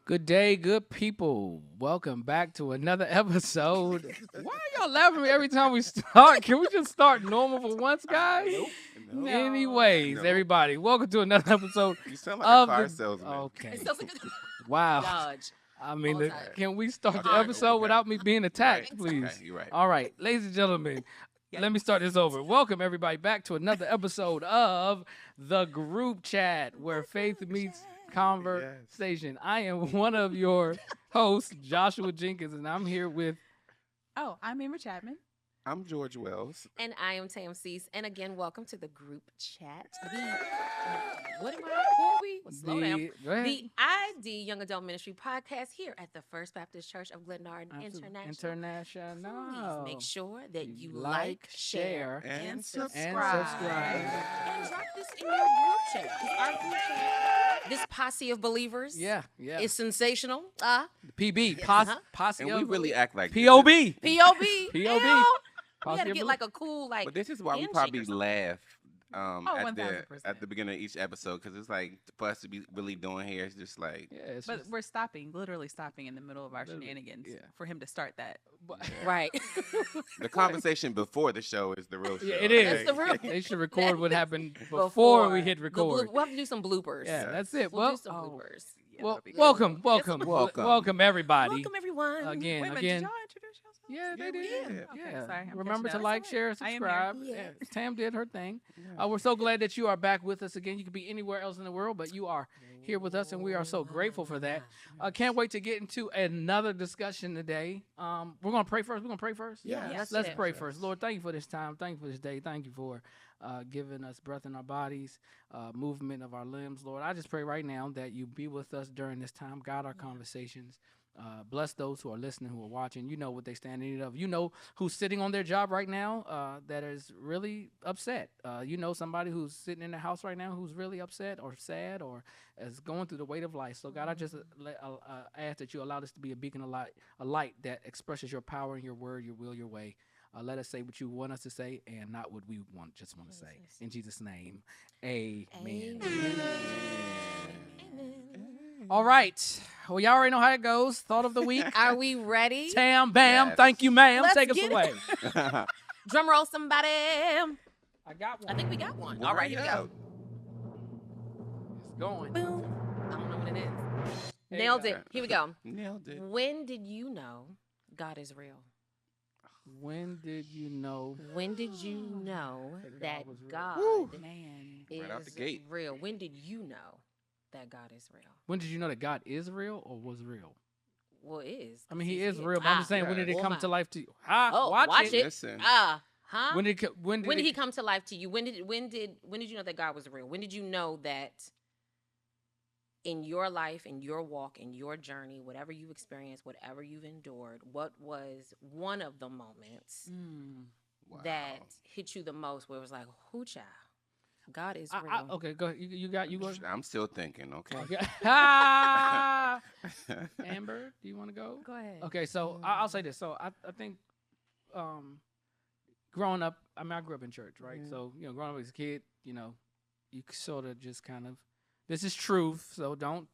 Good day, good people. Welcome back to another episode. Why are y'all laughing at me every time we start? Can we just start normal for once, guys? No. Anyways, No. everybody, welcome to another episode You sound like of a car the. salesman. Okay. It sounds like Wow. Dodge. I mean, All time. can we start the Okay, episode okay. without me being attacked, Right. please? Okay, you're right. All right, ladies and gentlemen, let me start this over. Welcome everybody back to another episode of the group chat where faith meets conversation. I am one of your hosts, Joshua Jenkins, and I'm here with. Oh, I'm Amber Chapman. I'm George Wells. And I am Tam Cease. And again, welcome to the group chat. What am I? Who are we? Slow down. Go ahead. The ID Young Adult Ministry podcast here at the First Baptist Church of Glenarden International. Please make sure that you like, share, share, and subscribe. and And drop this in your group chat. 'Cause our group chat, this posse of believers, Yeah. is sensational. PB, Yes, posse And we of- really act like POB. POB. POB. Hell, we Posse gotta of get like a cool But this is why we handshake probably or something. laugh at 1000%. the beginning of each episode because it's like for us to be really doing here, it's just like Yeah, it's But just- we're literally stopping in the middle of our Literally, shenanigans yeah. for him to start that. Right. the conversation before the show is the real show. Yeah, it is. That's the real- They should record what happened before we hit The record. we'll have to do some bloopers. Yeah, that's it. We'll Well, do some bloopers. Yeah, well, that'll be good. welcome, Welcome. welcome, everybody. Welcome, everyone. Again, Wait a minute, again. did y'all introduce yourselves? Yeah, they Yeah, we did. did. Okay, Yeah. sorry, I'm Remember catching to up. like, share, I am here. subscribe. Yeah. Yeah, Tam did her thing. Yeah. We're so glad that you are back with us again. You could be anywhere else in the world, but you are here with us, and we are so grateful for that. Can't wait to get into another discussion today. We're gonna pray first. We're gonna pray first. Yeah, Yes, Let's yes. pray first. Lord, thank you for this time. Thank you for this day. Thank you for giving us breath in our bodies, movement of our limbs. Lord, I just pray right now that you be with us during this time. Guide our conversations. Bless those who are listening, who are watching. You know what they stand in need of. You know who's sitting on their job right now that is really upset. You know somebody who's sitting in the house right now who's really upset or sad or is going through the weight of life. So God, I just ask that you allow this to be a beacon of light, a light that expresses your power and your word, your will, your way. Let us say what you want us to say and not what we just want to say. In Jesus' name, amen. All right. Well, y'all already know how it goes. Thought of the week. Are we ready? Tam, bam. Yes. Thank you, ma'am. Let's Take us get it. away. Drum roll, somebody. I got one. I think we got one. Well, All right, here we yeah. go. It's going. Boom. I don't know what it is. Hey, Nailed guys. it. Here we go. Nailed it. When did you know God is real? When did you know? When did you know that was real? God Woo. Man. is Right out the gate. real? When did you know that God is real? When did you know that God is real or was real? Well, it is. I mean, he He's is real, but I'm just saying, when yes. did it Oh come my. to life to you? Oh, watch, watch it. Listen. Huh? When did He come to life to you? When did you know that God was real? When did you know that in your life, in your walk, in your journey, whatever you've experienced, whatever you've endured, what was one of the moments Wow. that hit you the most where it was like, "Whoo, child, God is real." okay, go ahead. You go. I'm still thinking. Okay. Okay. Ah! Amber, do you want to go? Go ahead. Okay, so I'll say this. So I think growing up, I mean, I grew up in church, right? So, growing up as a kid, you sort of just kind of, this is truth, so don't,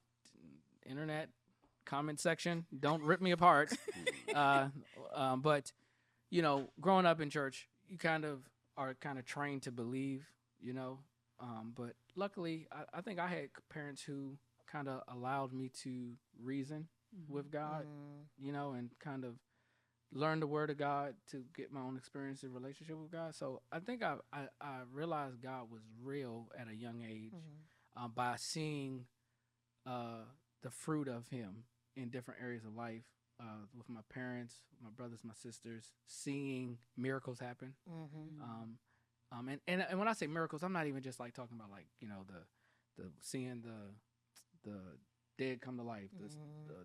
internet comment section, don't rip me apart. But, growing up in church, you kind of are kind of trained to believe, but luckily, I think I had parents who kind of allowed me to reason with God, and kind of learn the word of God to get my own experience and relationship with God. So I think I realized God was real at a young age by seeing the fruit of him in different areas of life with my parents, my brothers, my sisters, seeing miracles happen. And when I say miracles, I'm not even just like talking about like, the seeing the dead come to life,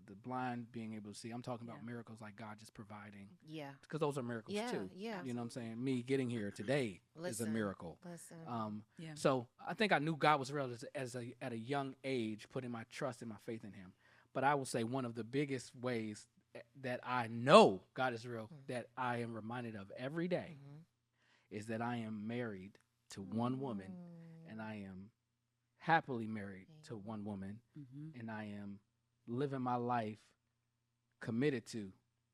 the blind being able to see. I'm talking about miracles like God just providing, Yeah. because those are miracles Yeah, too. yeah. You know what I'm saying? Me getting here today is a Listen. miracle. Listen. Yeah. So I think I knew God was real at a young age, putting my trust and my faith in him. But I will say one of the biggest ways that I know God is real, that I am reminded of every day, is that I am married to one woman, and I am happily married to one woman, and I am living my life committed to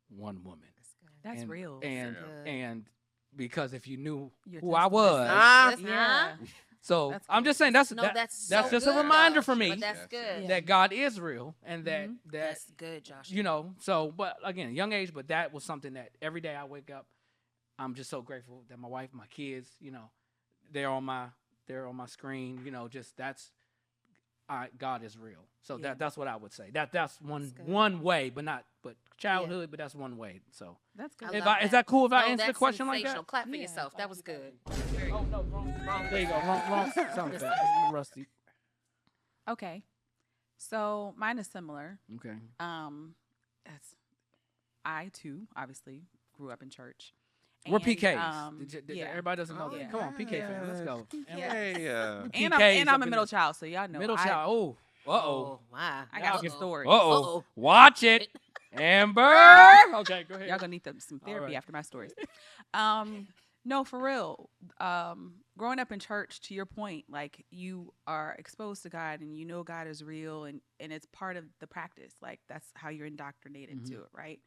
one woman. That's good. That's and, real. And Good. and because if you knew Your who I testimony. was, Listen, Yeah. so That's I'm good. just saying that's No, that- that's that's so just a good, reminder though. for me But that's Yes, good. yes. that God is real and that Mhm. that That's good, Josh. you know. So, but again, young age, but that was something that every day I wake up, I'm just so grateful that my wife, my kids, they're on my screen. Just God is real. So Yeah. that's what I would say. That's good. one way, but childhood, but that's one way. So That's good. I if love is that cool if I No, answer the that's question like sensational. that? Clap for Yeah. yourself. That was good. Oh no, wrong. There you go. Wrong sound Listen. effect. Rusty. Okay. So mine is similar. Okay. As I too obviously grew up in church. We're And, PKs. yeah. Everybody doesn't know Oh, that. Come on, PK fam. Let's go. Yeah. And PKs I'm up a in middle the- child, so y'all know. Middle I, child. Oh. Oh, my. I got some Uh-oh. stories. Uh-oh. Uh-oh. Watch it. Amber. Okay, go ahead. Y'all gonna need some therapy right. after my stories. No, for real. Growing up in church, to your point, like you are exposed to God and you know God is real and it's part of the practice. Like that's how you're indoctrinated to it, right?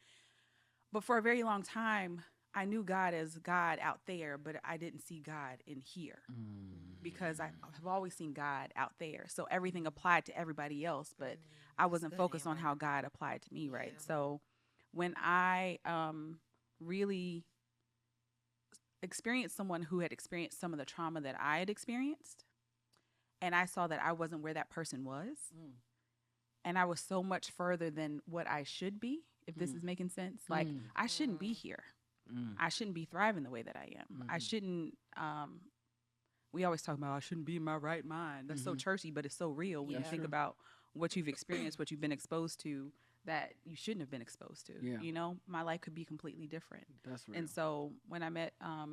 But for a very long time, I knew God as God out there, but I didn't see God in here because I have always seen God out there. So everything applied to everybody else, but I wasn't good, focused on Amber. how God applied to me, right? Yeah. So when I really experienced someone who had experienced some of the trauma that I had experienced, and I saw that I wasn't where that person was, and I was so much further than what I should be, if this is making sense. Like, I shouldn't be here. I shouldn't be thriving the way that I am. I shouldn't, we always talk about, I shouldn't be in my right mind. That's so churchy, but it's so real when you think about what you've experienced, what you've been exposed to that you shouldn't have been exposed to. Yeah. You know, my life could be completely different. That's real. And so when I met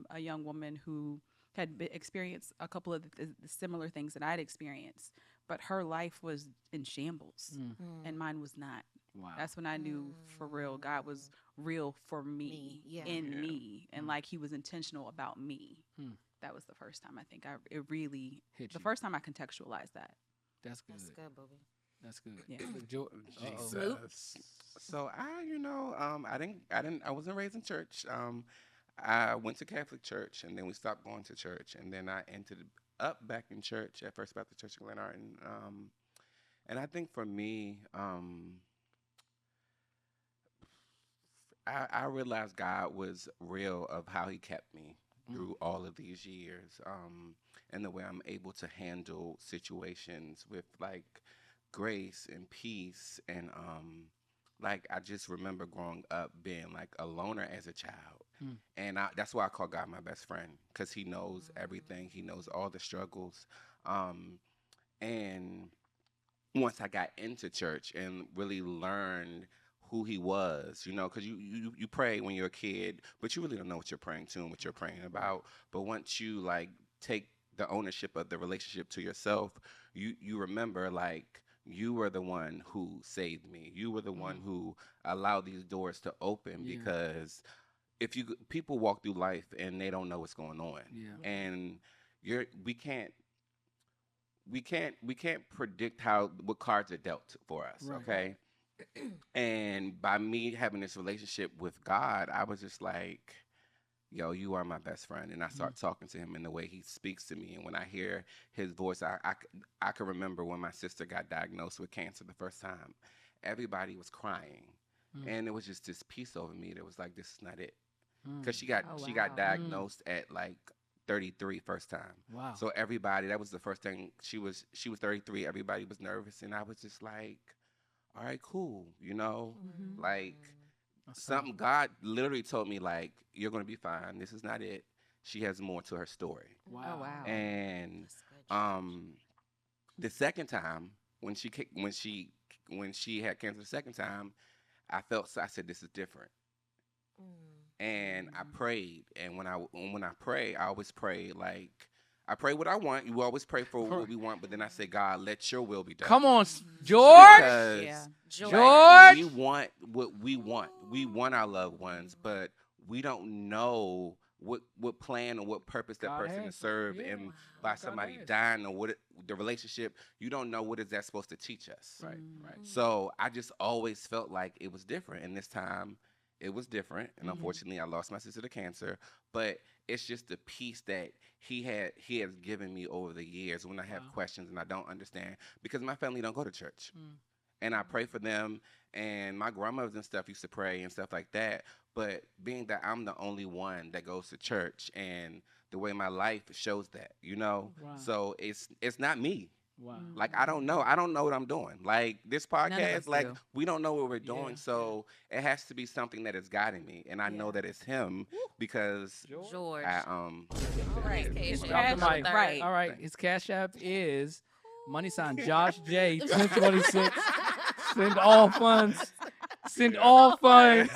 a young woman who had experienced a couple of the similar things that I'd experienced, but her life was in shambles and mine was not. Wow. That's when I knew for real God was real for me, in me, and like he was intentional about me. That was the first time I think it really Hit the you. first time I contextualized that. That's good. That's good, booby. That's good. Yeah. Jesus. So I wasn't raised in church. I went to Catholic church and then we stopped going to church and then I ended up back in church at First Baptist Church in Glen Arden. And I think for me, I realized God was real of how he kept me through all of these years, and the way I'm able to handle situations with like grace and peace and like I just remember growing up being like a loner as a child, and that's why I call God my best friend because he knows everything, he knows all the struggles, and once I got into church and really learned who he was, because you pray when you're a kid, but you really don't know what you're praying to and what you're praying about. But once you like take the ownership of the relationship to yourself, you remember like you were the one who saved me. You were the one who allowed these doors to open because if people walk through life and they don't know what's going on, and we can't predict what cards are dealt for us, Right. okay? And by me having this relationship with God, I was just like, yo, you are my best friend. And I start talking to him in the way he speaks to me. And when I hear his voice, I can remember when my sister got diagnosed with cancer the first time. Everybody was crying. And it was just this peace over me that was like, this is not it. Because she got diagnosed at like 33 first time. Wow. So everybody, that was the first thing. She was 33. Everybody was nervous. And I was just like, all right, cool. Like something God literally told me, like, you're going to be fine. This is not it. She has more to her story. Wow. Oh wow. And That's good. the second time when she had cancer the second time, I said, this is different. And I prayed. And when I pray, I always pray like, I pray what I want. You always pray for what we want, but then I say, God, let your will be done. Come on, George. Because Yeah. George. we want what we want. We want our loved ones, but we don't know what plan or what purpose that God person has. is served, Yeah. and by God somebody has. dying or what the relationship, you don't know what is that supposed to teach us. Right. Right. So I just always felt like it was different. And this time it was different. And unfortunately I lost my sister to cancer. But it's just the peace that he has given me over the years when I have questions and I don't understand. Because my family don't go to church. And I pray for them, and my grandmothers and stuff used to pray and stuff like that. But being that I'm the only one that goes to church, and the way my life shows that, Wow. so it's not me. Wow. Like I don't know what I'm doing. Like this podcast, us like do. we don't know what we're doing. Yeah. So it has to be something that is guiding me, and I know that it's him because George. I All right, He's Keisha. dropped the Another mic. third. Right. All right. His Cash App is money sign Josh J 1026. Send all funds. Send all funds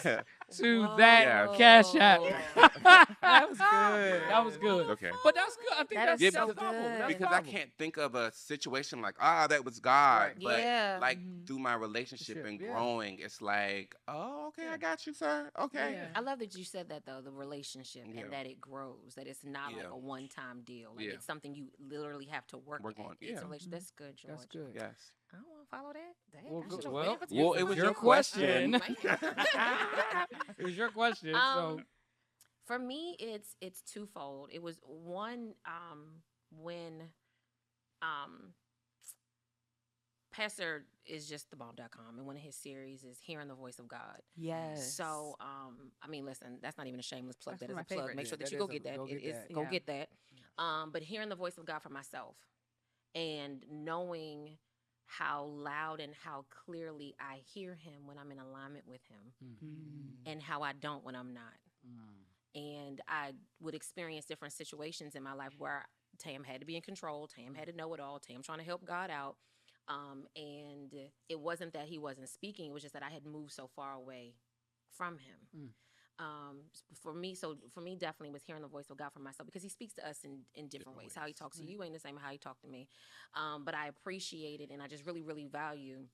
to that Cash App. That was good. That was good. Okay. But that's good. I think That that's is so powerful. good. That's because I powerful. can't think of a situation like that was God, Right. but Yeah. like through my relationship Sure, and yeah. growing, it's like, oh, okay, Yeah. I got you, sir. Okay. Yeah. I love that you said that though, the relationship Yeah. and that it grows, that it's not like Yeah. a one-time deal. Like Yeah. it's something you literally have to work Work at. on, It's yeah. a relationship. That's good, George. That's good. Yes. I don't want to follow that. Dang, Well, I good. should've Well, waited for well, you it was to your finish. question. Man. It was your question. So For me, it's twofold. It was one when Pastor is just the bomb.com, and one of his series is Hearing the Voice of God. Yes. So, I mean, listen, that's not even a shameless plug. That's That is one a of my plug. favorites. Make sure Yeah, that you that go is get that. go It get is that. go Yeah. get that. But hearing the voice of God for myself and knowing how loud and how clearly I hear him when I'm in alignment with him, and how I don't when I'm not. And I would experience different situations in my life where Tam had to be in control. Tam had to know it all. Tam trying to help God out. And it wasn't that he wasn't speaking. It was just that I had moved so far away from him. For me, definitely was hearing the voice of God for myself, because he speaks to us in different ways. How he talks to you ain't the same as how he talked to me. But I appreciate it, and I just really, really value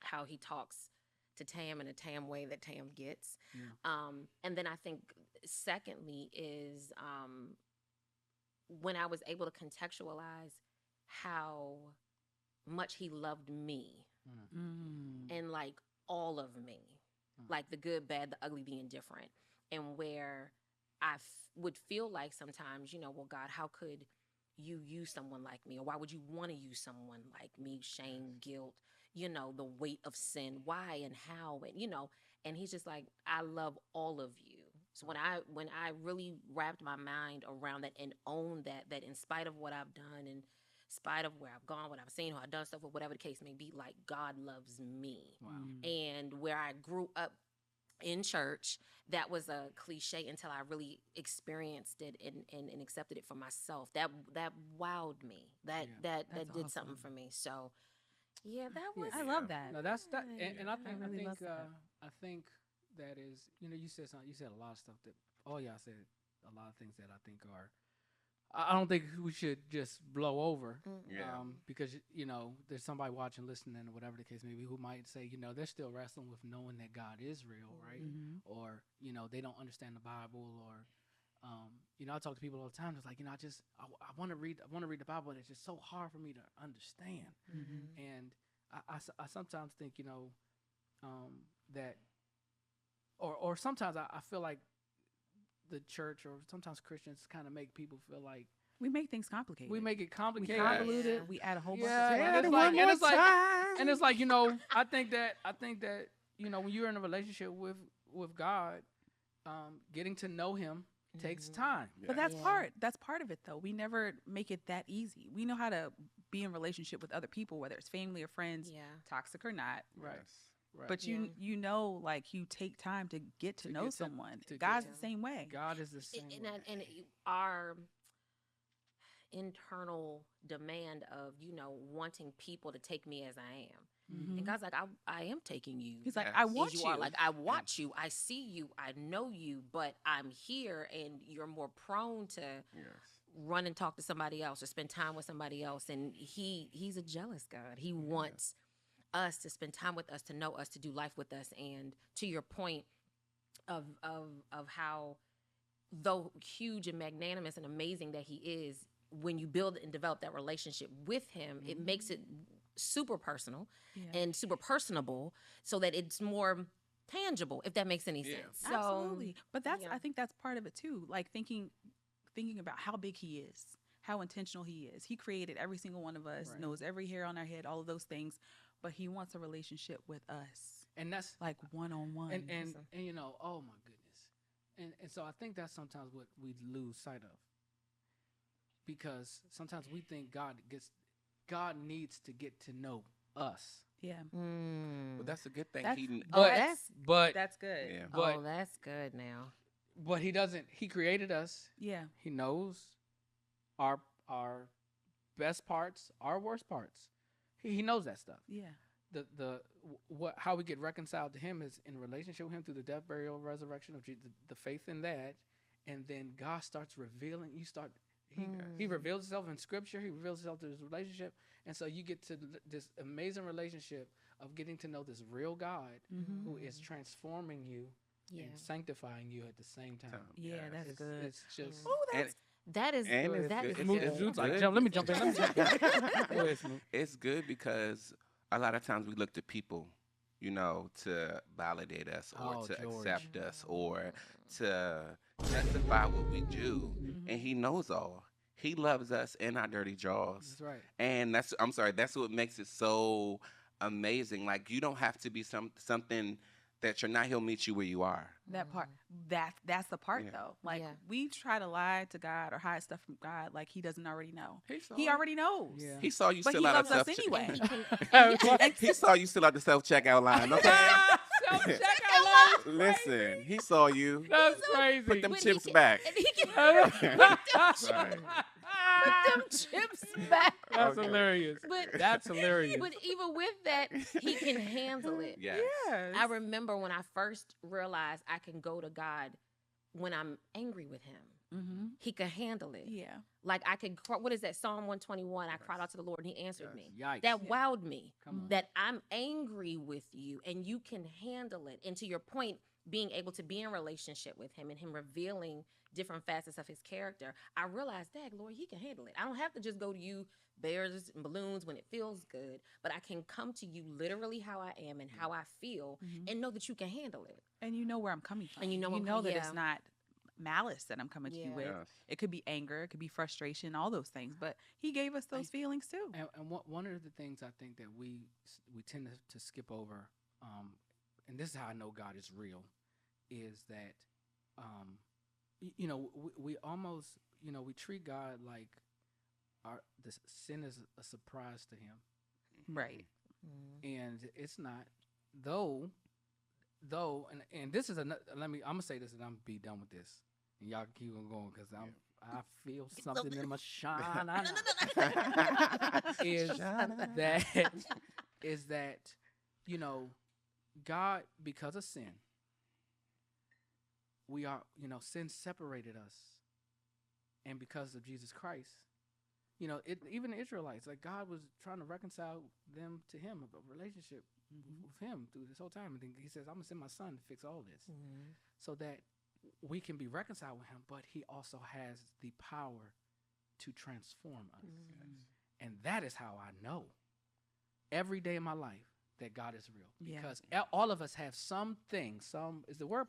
how he talks to Tam in a Tam way that Tam gets. And then I think secondly is when I was able to contextualize how much he loved me and like all of me, like the good, bad, the ugly, the indifferent, and where I would feel like sometimes, well, God, how could you use someone like me? Or why would you want to use someone like me? Shame, guilt, the weight of sin, why and how, and, and he's just like, I love all of you. So when I really wrapped my mind around that and owned that in spite of what I've done, and in spite of where I've gone, what I've seen, how I've done stuff, or whatever the case may be, like God loves me. wow. And where I grew up in church, that was a cliche until I really experienced it and accepted it for myself. That wowed me. That That's did awesome. something for me. So yeah, that was. I love that. No, that's that, and I think really I love think that. I think that is, you said something. You said a lot of stuff that all y'all said. A lot of things that I think are. I don't think we should just blow over. Yeah. Because there's somebody watching, listening, or whatever the case may be, who might say, they're still wrestling with knowing that God is real, right? Or they don't understand the Bible, or I talk to people all the time. It's like, I want to read the Bible, and it's just so hard for me to understand. And I sometimes think, that, or sometimes I feel like the church, or sometimes Christians, kind of make people feel like We make things complicated. we make it We complicated. convolute Yeah. it. We add a whole bunch Yeah, of and stuff. it's like, and it's like, I think that when you're in a relationship with God, getting to know Him takes time. But that's Yeah. That's part of it, though. We never make it that easy. We know how to be in relationship with other people, whether it's family or friends, Yeah. toxic or not. Right. Right. But Yeah. like you take time to get to know get to- someone. to get God's to- the same way. God is the same. way. And our internal demand of wanting people to take me as I am, Mhm. and God's like, I am taking you. He's like, Yes. I as want you you. are. Like, I watch you, I see you, I know you, but I'm here, and you're more prone to Yes. run and talk to somebody else or spend time with somebody else. And he's a jealous God. He wants us to spend time with us, to know us, to do life with us. And to your point of how, though huge and magnanimous and amazing that he is, when you build and develop that relationship with him, it makes it super personal and super personable, so that it's more tangible, if that makes any sense. So, Absolutely. But that's yeah. I think that's part of it too. Like thinking about how big he is, how intentional he is. He created every single one of us, Right. knows every hair on our head, all of those things, but he wants a relationship with us. And that's Like one on one. and you know, oh my goodness. And so I think that's sometimes what we lose sight of. Because sometimes we think God needs to get to know us. Yeah. But that's a good thing. That's- But That's good. Yeah. but oh, that's good now. but he doesn't. He created us. Yeah. He knows our best parts, our worst parts. He knows that stuff. Yeah. How we get reconciled to him is in relationship with him through the death, burial, resurrection of Jesus, the faith in that, and then God starts revealing. He reveals himself in Scripture. He reveals himself through his relationship, and so you get to this amazing relationship of getting to know this real God who is transforming you Yeah. and sanctifying you at the same time. Yeah, Yes. that's good. It's just. Oh, And, that's That is and good. it's That good. is It's good. good. It's like, good. let me jump in. Go ahead, Snoop. It's good because a lot of times we look to people, to validate us or Oh, to George. accept us or to justify what we do. And he knows all. He loves us in our dirty jaws. That's right. And that's what makes it so amazing. Like, you don't have to be something that you're not. He'll meet you where you are. that part. That's the part Yeah. though. Like Yeah. we try to lie to God or hide stuff from God like he doesn't already know. He Already knows. Yeah. He saw you But still he out loves of us self anyway. He saw you still out the self-checkout line. Okay. Self-checkout line. Listen, he saw you. That's crazy. Put them But he chips can- back. And he can Right. put them chips back. That's Okay. hilarious. But That's hilarious. But even with that, he can handle it. Yes. Yes. I remember when I first realized I can go to God when I'm angry with him. Mm-hmm. He could handle it. Yeah. Like I could, what is that? Psalm 121. I cried out to the Lord and he answered me. Yikes. That wowed me. Come on. That I'm angry with you and you can handle it. And to your point, being able to be in relationship with him and him revealing different facets of his character, I realized, dang, Lord, he can handle it. I don't have to just go to you, bears and balloons, when it feels good, but I can come to you literally how I am and how I feel and know that you can handle it. And you know where I'm coming from. And you know I'm that coming- it's yeah. not malice that I'm coming to you Yeah. with. Yes. It could be anger, it could be frustration, all those things. But he gave us those feelings too. And one of the things I think that we tend to skip over, and this is how I know God is real, is that, we almost, we treat God like the sin is a surprise to him, Right. and it's not. Though, and this is I'm gonna say this and I'm be done with this, and y'all keep on going because I feel something in my shine. Is that God, because of sin, we are sin separated us, and because of Jesus Christ, even the Israelites, like God was trying to reconcile them to Him, a relationship with Him through this whole time, and then He says, "I'm gonna send my Son to fix all this, so that we can be reconciled with Him." But He also has the power to transform us, and that is how I know every day of my life that God is real, Yeah. because all of us have something. Is the word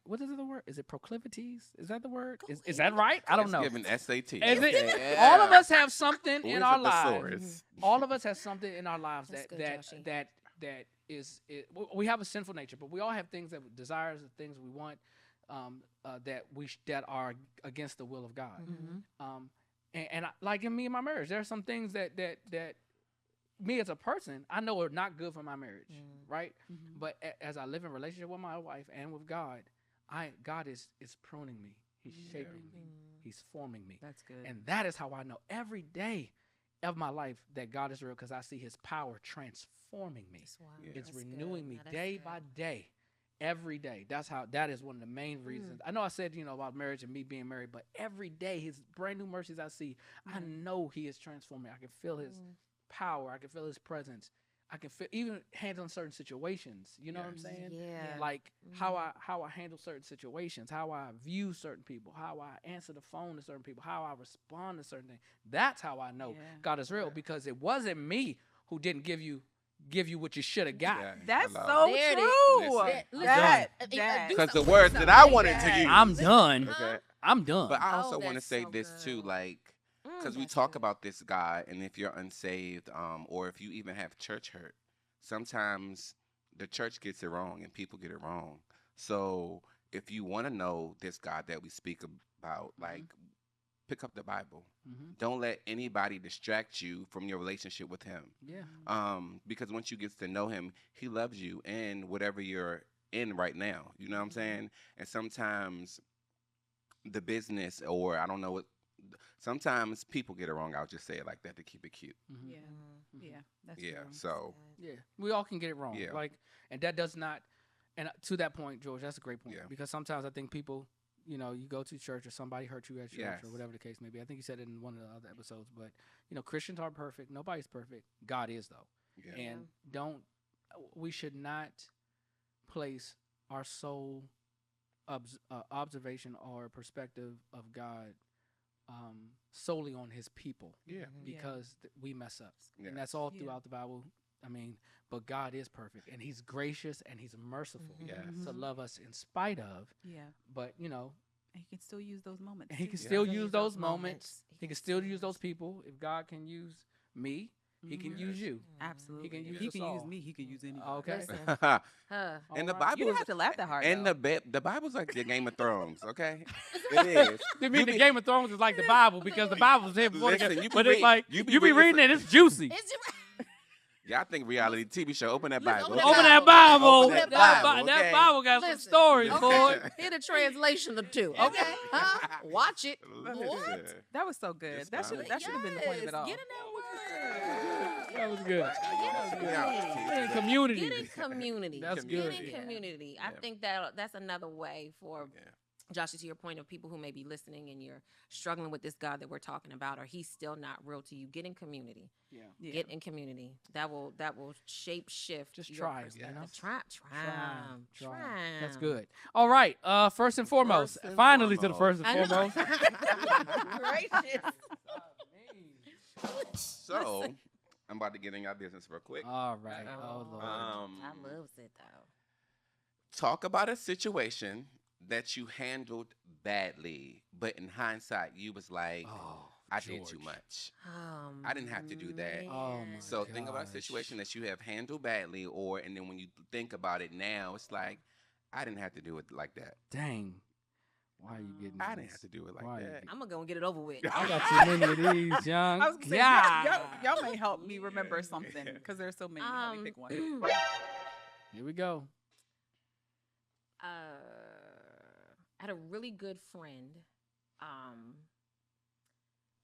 what is the word? Is it proclivities? Is that the word? Is that right? I don't It's know. giving SAT. Is it? Yeah. All of us have something Who in is our a lives. thesaurus? All of us have something in our lives That's good, Joshie. that is we have a sinful nature, but we all have things desires, and things we want that are against the will of God. And like in me and my marriage, there are some things that me as a person, I know are not good for my marriage, right? But as I live in relationship with my wife and with God, God is pruning me. He's shaping me. He's forming me. That's good. And that is how I know every day of my life that God is real, because I see His power transforming me. It's renewing me day by day, every day. That is one of the main reasons. I know I said, about marriage and me being married, but every day His brand new mercies I see, I know He is transforming. I can feel His power. I can feel His presence I can even handling certain situations. You know what I'm saying? Yeah. Like how I handle certain situations, how I view certain people, how I answer the phone to certain people, how I respond to certain things. That's how I know God is real, because it wasn't me who didn't give you what you should have got. Yeah, That's hello. so There it true. Listen. That, Do Because the something words with that I something. wanted to use. I'm done. Okay. I'm done. But I Oh, also want to that's say so this too, good. like, because we That's talk good. about this God, and if you're unsaved, or if you even have church hurt, sometimes the church gets it wrong and people get it wrong. So if you want to know this God that we speak about, like, pick up the Bible. Don't let anybody distract you from your relationship with Him. Yeah. Because once you get to know Him, He loves you in whatever you're in right now. You know what I'm saying? And sometimes the business, or I don't know what, sometimes people get it wrong. I'll just say it like that to keep it cute. Yeah. Yeah. That's Yeah. true. So Yeah, we all can get it wrong. Yeah. Like, and that does not. And to that point, George, that's a great point. Yeah. Because sometimes I think people, you go to church or somebody hurt you at church Yes. or whatever the case may be. I think you said it in one of the other episodes, but Christians aren't perfect. Nobody's perfect. God is, though. yeah. And we should not place our sole observation or perspective of God solely on His people. Yeah. Because we mess up. Yeah. And that's all Yeah. throughout the Bible. I mean, but God is perfect, and He's gracious, and He's merciful Yes. to love us in spite of. Yeah. But And he can still use those moments. He too. can still Yeah. use Use those those moments. moments. He can still use those people. If God can use me, He can Mhm. use you. Absolutely. He can use He us can use all. me. He can use anybody. Okay. Listen. And Huh. the Alright. Bible You didn't is, have to laugh that hard. and though. the Bible's like the Game of Thrones. Okay, it is. They mean the Game of Thrones is like the Bible, because the Bible's here before the Listen, game. you be But it's read- like you you be be reading reading it, it's juicy. It's just, Yeah, I think reality TV show. Open that Listen, Bible. open Open that that Bible. Open that Bible, That okay? Bible got some Listen, stories, okay. boy. Hit a translation or two. Okay. Huh? Watch it. Listen. That was so good. It's That fine. should have been the point of it all. Get in that word. That was good. Yeah. In community. Get in community. That's Get good. in community. I Yeah. think that's another way for Yeah. Josh, to your point of people who may be listening and you're struggling with this God that we're talking about, or He's still not real to you. Get in community. Yeah. Yeah. Get in community. That will shape shift. Just your try 'em, perspective. Yes. Try. That's good. All right. First and foremost, First and finally to the foremost. first and foremost. Gracious. So I'm about to get in your business real quick. All right. Oh Lord. I loves it though. Talk about a situation that you handled badly, but in hindsight, you was like, Oh, I did too George. much. I didn't have to do that. Oh, my So think about a gosh. situation that you have handled badly, and then when you think about it now, it's like, I didn't have to do it like that. Dang. Why are you getting I didn't these? have to do it Why like are you that. I'm gonna go and get it over with. I got too many of these, young. I was gonna say, Yeah. y'all may help me remember something because there's so many. Help me pick one. Here we go. I had a really good friend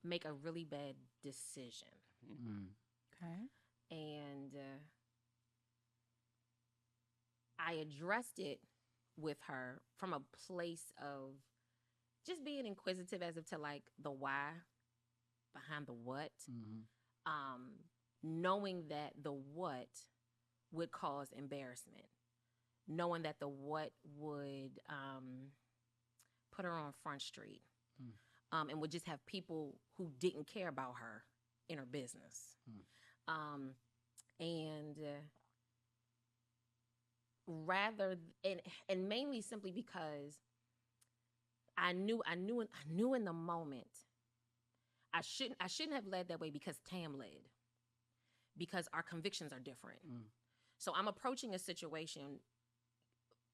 make a really bad decision, Mm. Okay. and I addressed it with her from a place of just being inquisitive as if to like the why behind the what, Mhm. knowing that the what would cause embarrassment, knowing that the what would put her on Front Street, and would just have people who didn't care about her in her business, and and mainly simply because I knew in the moment I shouldn't have led that way because Tam led, because our convictions are different. So I'm approaching a situation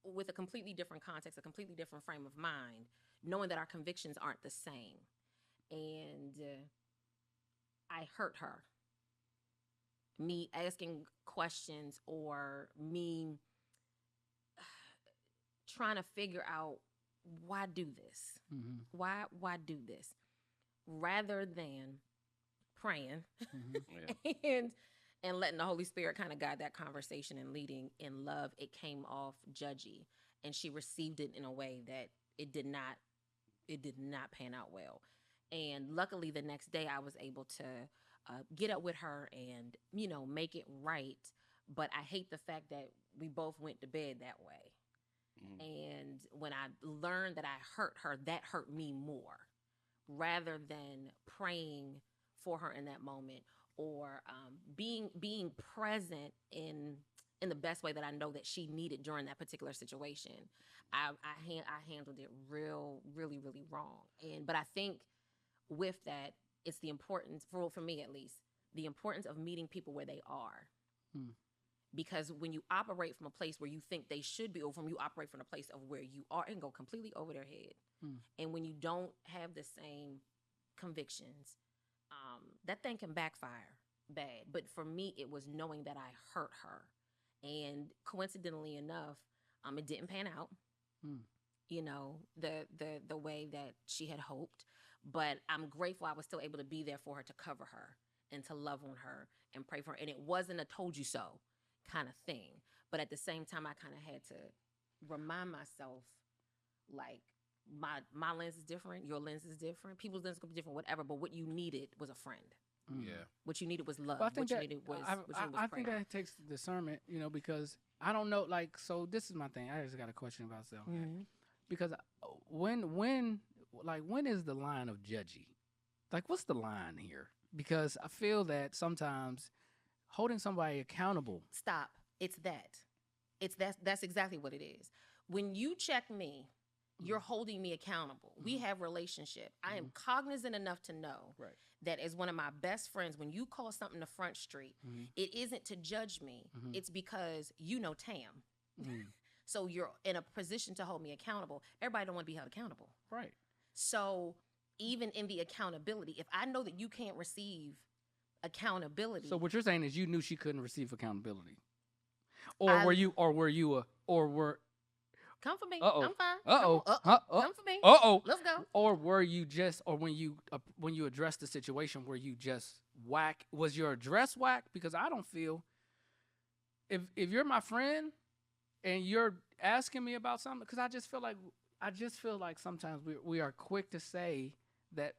with a completely different context, a completely different frame of mind, knowing that our convictions aren't the same. And I hurt her. Me asking questions or me trying to figure out why do this? Mhm. Why do this? Rather than praying Yeah. and letting the Holy Spirit kind of guide that conversation and leading in love, it came off judgy, and she received it in a way that it did not pan out well. And luckily the next day I was able to get up with her and, make it right. but I hate the fact that we both went to bed that way. Mhm. And when I learned that I hurt her, that hurt me more, rather than praying for her in that moment, or being present in the best way that I know that she needed during that particular situation. I handled it really wrong. But I think with that, it's the importance, for me at least, the importance of meeting people where they are. Hmm. Because when you operate from a place where you think they should be, or from you operate from a place of where you are, and go completely over their head. And when you don't have the same convictions, that thing can backfire bad. But for me, it was knowing that I hurt her. And coincidentally enough, it didn't pan out, you know, the way that she had hoped. But I'm grateful I was still able to be there for her, to cover her and to love on her and pray for her. And it wasn't a told you so kind of thing. But at the same time, I kind of had to remind myself, like, my lens is different, your lens is different, people's lens could be different, whatever. But what you needed was a friend. Yeah. What you needed was love. Well, I think what you that needed was, I think that takes discernment, you know, because I don't know, like, so this is my thing. I just got a question about self, because when is the line of judgy? Like, what's the line here? Because I feel that sometimes holding somebody accountable. Stop. It's that. That's exactly what it is. When you check me, you're holding me accountable. We have relationship. I am cognizant enough to know that as one of my best friends, when you call something to Front Street, it isn't to judge me. It's because you know Tam. So you're in a position to hold me accountable. Everybody don't want to be held accountable. Right. So even in the accountability, if I know that you can't receive accountability. So what you're saying is you knew she couldn't receive accountability. Were come for me. Uh-oh. I'm fine. Uh-oh. Come for me. Uh-oh. Let's go. Or were you just, or when you addressed the situation, were you just whack? Was your address whack? Because I don't feel, if you're my friend and you're asking me about something, because I just feel like sometimes we are quick to say that,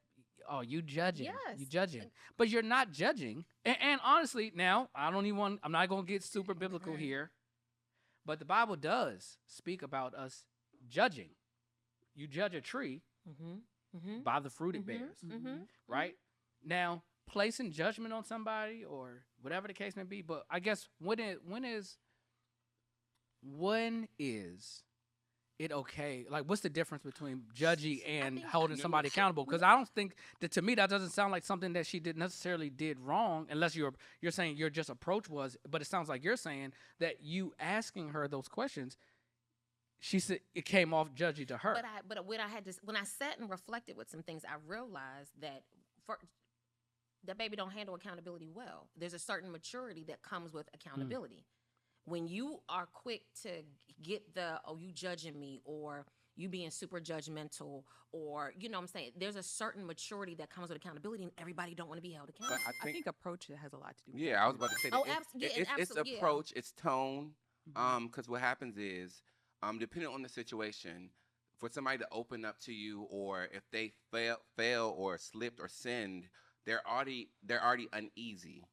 oh, you judging. Yes. You judging. But you're not judging. And honestly, now, I'm not going to get super biblical here. But the Bible does speak about us judging. You judge a tree by the fruit it bears, right? Now, placing judgment on somebody or whatever the case may be, but I guess when is it okay? Like, what's the difference between judgy and holding somebody accountable? Because I don't think that, to me, that doesn't sound like something that she necessarily did wrong, unless you're saying your just approach was. But it sounds like you're saying that you asking her those questions, she said it came off judgy to her. But when I sat and reflected with some things, I realized that that baby don't handle accountability well. There's a certain maturity that comes with accountability. When you are quick to get you judging me, or you being super judgmental, or, you know what I'm saying, there's a certain maturity that comes with accountability, and everybody don't want to be held accountable. I think approach has a lot to do with it. Yeah, I was about to say that. Oh, It's approach, it's tone. Because what happens is, depending on the situation, for somebody to open up to you, or if they fail or slipped or sinned, they're already uneasy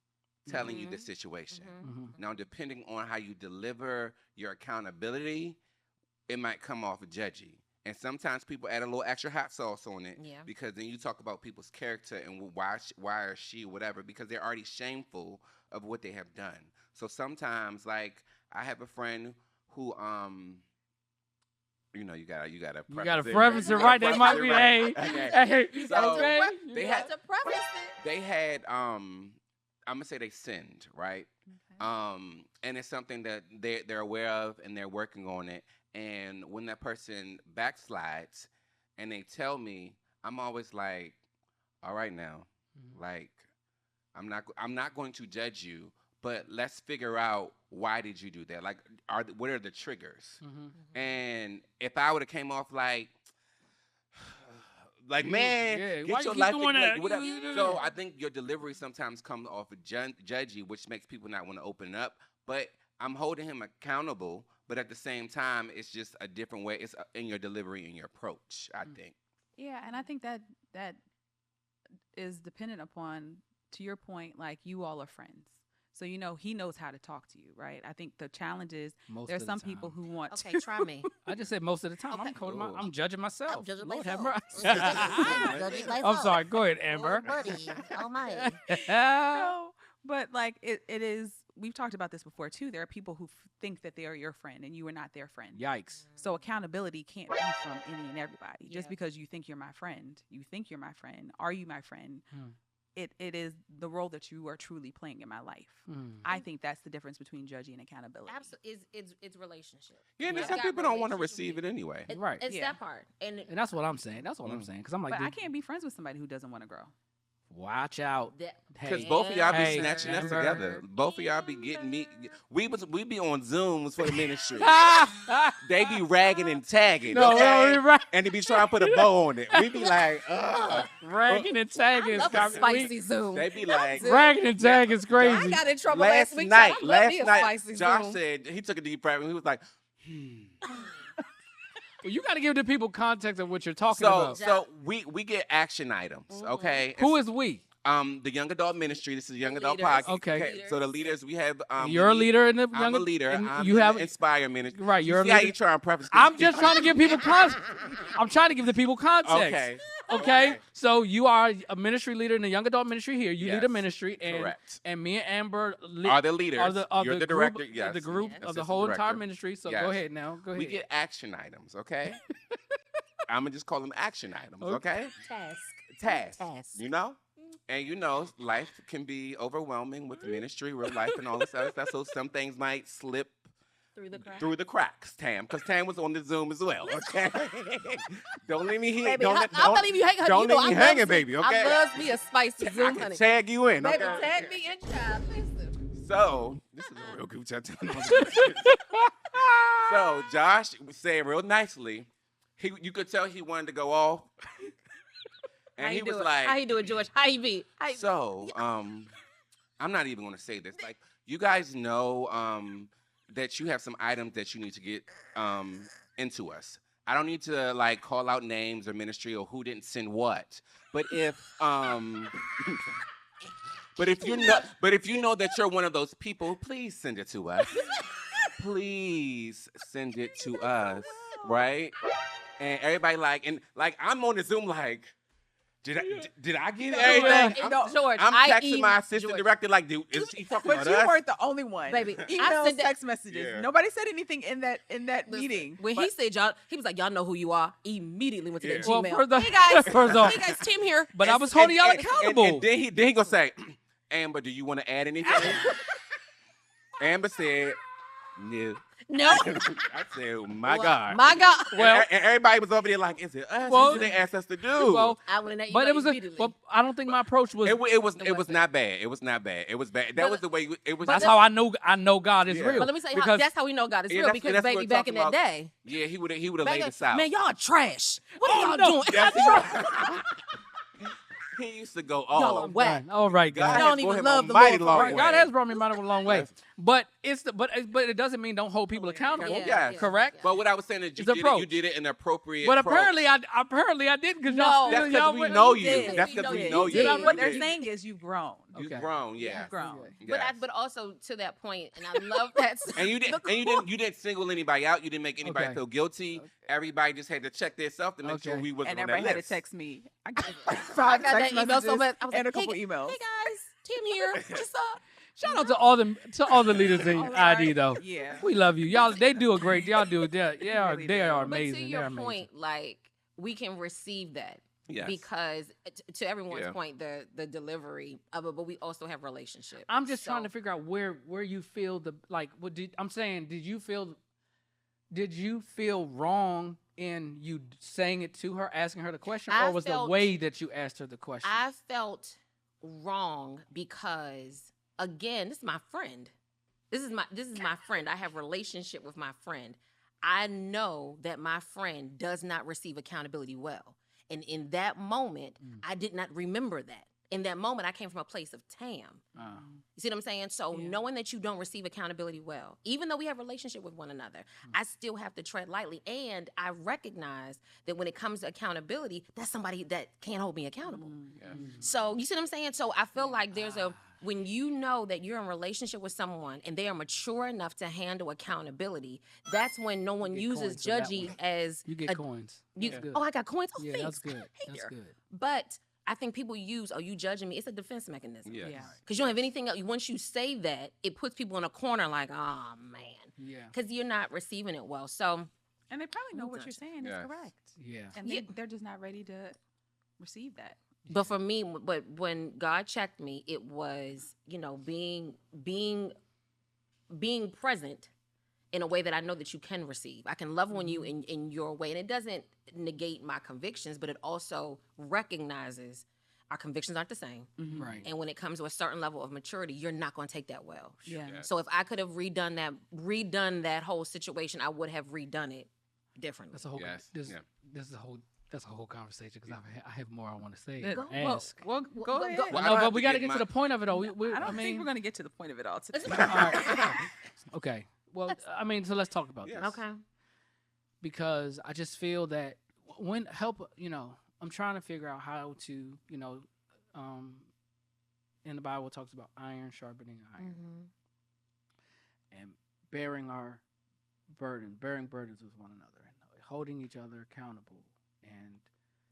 telling you the situation. Now, depending on how you deliver your accountability, it might come off judgy. And sometimes people add a little extra hot sauce on it, because then you talk about people's character and why or she, whatever, because they're already shameful of what they have done. So sometimes, like, I have a friend who, you know, you gotta preface it right. They might be, hey, So They had to preface it. They had, I'm gonna say they sinned, right? Okay. And it's something that they're aware of, and they're working on it. And when that person backslides and they tell me, I'm always like, all right now, like, I'm not going to judge you, but let's figure out, why did you do that? Like, what are the triggers? And if I would have came off like, man, why get you your keep life doing together, that? whatever. So I think your delivery sometimes comes off judgy, which makes people not want to open up. But I'm holding him accountable, but at the same time, it's just a different way. It's in your delivery and your approach, I think. Yeah, and I think that is dependent upon, to your point, like, you all are friends. So, he knows how to talk to you, right? I think the challenge is Most there's of the some people time. who want Okay, try me. I just said most of the time. Okay. I'm judging myself. I'm judging Lord have myself. mercy. I'm judging I'm myself. sorry. Go ahead, Oh, Amber. buddy. Oh, my. No, but like it is. We've talked about this before too. There are people who think that they are your friend and you are not their friend. Yikes. So accountability can't be from any and everybody. Just Yeah. because you think you're my friend, are you my friend? Hmm. It is the role that you are truly playing in my life. I think that's the difference between judging and accountability. Absolutely. It's relationship. Yeah, and You've some got people don't want to relationship receive with- it anyway. Right. It's Yeah. that part. And And that's what I'm saying. That's what I'm saying. Because I'm like, But I dude, can't be friends with somebody who doesn't want to grow. watch out. that, Because Hey, both of y'all be hey, snatching us Amber. together. Both of y'all be getting me. We be on Zooms for the ministry. They be ragging and tagging. No, okay? no, right. And they be trying to put a bow on it. We be like, ugh. Ragging and tagging is love a spicy Zoom. They be like, Ragging and tagging is I crazy. got in trouble last last week. night, so I love me a Josh spicy Zoom. said, he took a deep breath and he was like, Well, you got to give the people context of what you're talking so about. so we get action items, okay? Who is we? The young adult ministry? This is a young adult Leaders. podcast. Okay. So the leaders we have. You're a leader in the I'm young. a leader. and I'm you in have. the Inspire ministry. Right, you're a See how leader. you try and preface. I'm just trying to give people context. I'm trying to give the people context. Okay. Okay. So you are a ministry leader in the young adult ministry here. You lead a Yes, ministry, and correct. and me and Amber Are the leaders? are You're the the group, director. Yes. the group of the Assistant whole entire director. ministry. So Yes. go ahead now. Go ahead. We get action items, okay? I'm gonna just call them action items, okay? Task. Tasks. You know? And life can be overwhelming with ministry, real life, and all this other stuff. So some things might slip Through the cracks. Tam, because Tam was on the Zoom as well. Okay, don't leave me here. Baby, Don't, I'll leave you hanging. don't you know, leave me I love hanging, me- baby. Okay, I love me a spicy I Zoom, can honey. tag you in. Baby, Okay. tag me in, child. Listen. So this is a real group chat. So Josh said real nicely. You could tell he wanted to go off, and How he you was doing? like, "How you doing, George? How you be?" So, I'm not even gonna say this. Like, you guys know that you have some items that you need to get into us. I don't need to like call out names or ministry or who didn't send what. But if you know that you're one of those people, please send it to us. Please send it to us, right? And everybody I'm on the Zoom like, did I get everything? George, I'm texting my assistant George. director like, dude, is he talking But about you us? weren't the only one. Baby, I Emails, said that- text messages. Yeah. Nobody said anything in that Listen, meeting. when he said y'all, he was like, "Y'all know who you are." Immediately went to that Yeah. Well, Gmail. for the- Hey guys, first off- hey guys, Tim here. But I was holding y'all accountable. And then he gonna say, Amber, do you want to add anything? Amber said, no. No, I said, oh, my God. my God. Well- and everybody was over there like, is it us? Well- What did they ask us to do? Well, I went in that but email it was immediately. but I don't think my approach was. it was not bad. It was not bad. It was bad. That But- was the way it was. That's how I know God is Yeah. real. But let me say, because that's how we know God is Yeah, real that's- because that's what baby, we're back in that talking about. day, Yeah, he would have back laid in- us out. man, y'all trash. What Oh, are y'all no. doing? Yes, he used to go Y'all all are whack. all right, God guys. has don't brought even him love a the mighty Lord long for Right, way. God has brought me a long way, Yes. but it doesn't mean don't hold people accountable. Yeah. Correct. But what I was saying is It's you approach. did it in an appropriate. But approach. apparently I didn't because No. y'all. That's y'all because we went- know You you. did. That's We because know we you know did. you. Did I What really? they're Yeah. saying is you've grown. You've Okay. grown, yeah. You've grown. Yes. But also to that point, and I love that. And you didn't single anybody out. You didn't make anybody Okay. feel guilty. Okay. Everybody just had to check themselves to make sure Okay. we wasn't And on that everybody had to list. text me. I got I 5 got that text email so messages bad. I was and like, a couple hey, emails. Hey guys, Tim here. What's up? Shout out to all the leaders in All ID right. though. Yeah. We love you, y'all. They do a great. Y'all do. They Really they do. are But amazing. to They're your amazing. point, like we can receive that Yes. because to everyone's Yeah. point, the delivery of it, but we also have relationship. I'm just trying to So- figure out where you feel did you feel wrong in you saying it to her, asking her the question, I or was the felt- way that you asked her the question? I felt wrong because again, this is my friend. This is my friend. I have relationship with my friend. I know that my friend does not receive accountability well. And in that moment, I did not remember that. In that moment, I came from a place of Tam. You see what I'm saying? So Yeah. knowing that you don't receive accountability well, even though we have a relationship with one another, I still have to tread lightly. And I recognize that when it comes to accountability, that's somebody that can't hold me accountable. So you see what I'm saying? So I feel like there's a when you know that you're in a relationship with someone and they are mature enough to handle accountability, that's when no one get uses coins for that judgy one. as You get coins. you. That's good. Oh, I got coins. Oh, Yeah, thanks. that's good. That's Hater. good. But I think people use, "Oh, you judging me." It's a defense mechanism. Yes. Yeah. Because you don't have anything else. Once you say that, it puts people in a corner like, "Oh man," Yeah. because you're not receiving it well. So And they probably know Oh, what you're gotcha. saying Yes. is correct. Yeah. And Yeah. they're just not ready to receive that. But for me, but when God checked me, it was, being present in a way that I know that you can receive. I can love on you in your way. And it doesn't negate my convictions, but it also recognizes our convictions aren't the same. Right. And when it comes to a certain level of maturity, you're not going to take that well. Yeah. Yes. So if I could have redone that whole situation, I would have redone it differently. That's a whole. Yes. This, Yeah. this is a whole. That's a whole conversation because I have more I want to say. Go- or well, ask. well, Go- go go- ahead. go- Well, No, I don't but have we to got to get get to my- the point of it, though. I don't think we're going to get to the point of it all today. All right. Okay. Well, I mean, so let's talk about Yes. this Okay. because I just feel that I'm trying to figure out how to, in the Bible it talks about iron sharpening iron and bearing burdens with one another, and holding each other accountable, and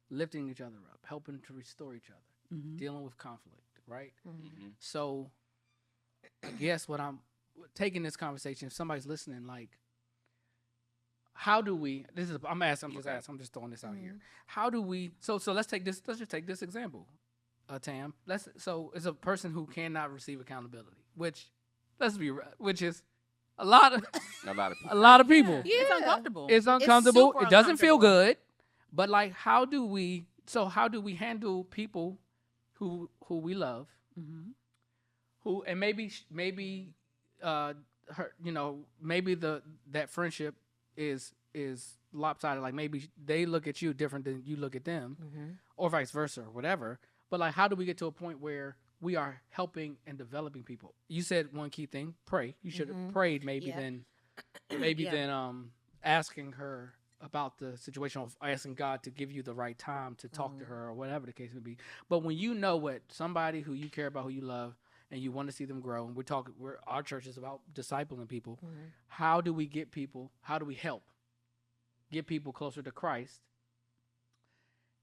lifting each other up, helping to restore each other, Mhm. dealing with conflict, right? Mhm. So, I guess what I'm taking this conversation, if somebody's listening, like, how do we? I'm just throwing this out here. How do we? So let's take this. Let's just take this example, Tam. So it's a person who cannot receive accountability, which is a lot of A lot of people. a lot of people. It's uncomfortable. It's uncomfortable. super It doesn't feel uncomfortable. good. But like, how do we handle people who we love, Mhm. who and maybe maybe that friendship is lopsided. Like maybe they look at you different than you look at them, or vice versa, or whatever. But like, how do we get to a point where we are helping and developing people? You said one key thing: pray. You should have prayed maybe Yeah. then asking her about the situation, or asking God to give you the right time to talk to her, or whatever the case may be. But when you know what somebody who you care about, who you love, and you want to see them grow, and our church is about discipling people. How do we get people? How do we help get people closer to Christ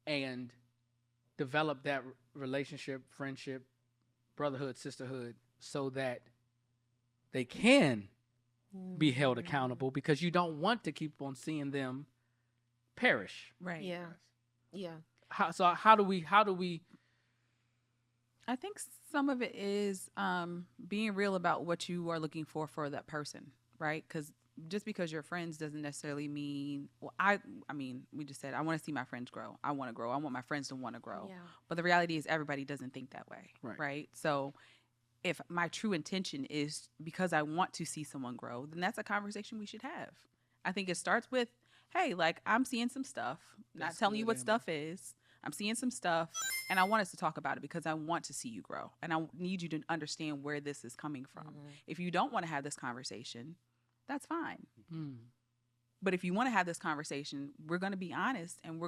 and develop that relationship, friendship, brotherhood, sisterhood, so that they can be held accountable? Because you don't want to keep on seeing them perish. Right. Yeah. Yeah. How do we? I think some of it is being real about what you are looking for that person, right? Because just because you're friends doesn't necessarily mean. Well, I mean, we just said I want to see my friends grow. I want to grow. I want my friends to want to grow. Yeah. But the reality is, everybody doesn't think that way, Right. right? So, if my true intention is because I want to see someone grow, then that's a conversation we should have. I think it starts with, hey, like, I'm seeing some stuff. Not That's telling you good, what Amber. stuff is. I'm seeing some stuff, and I want us to talk about it because I want to see you grow, and I need you to understand where this is coming from. If you don't want to have this conversation, that's fine. But if you want to have this conversation, we're going to be honest, and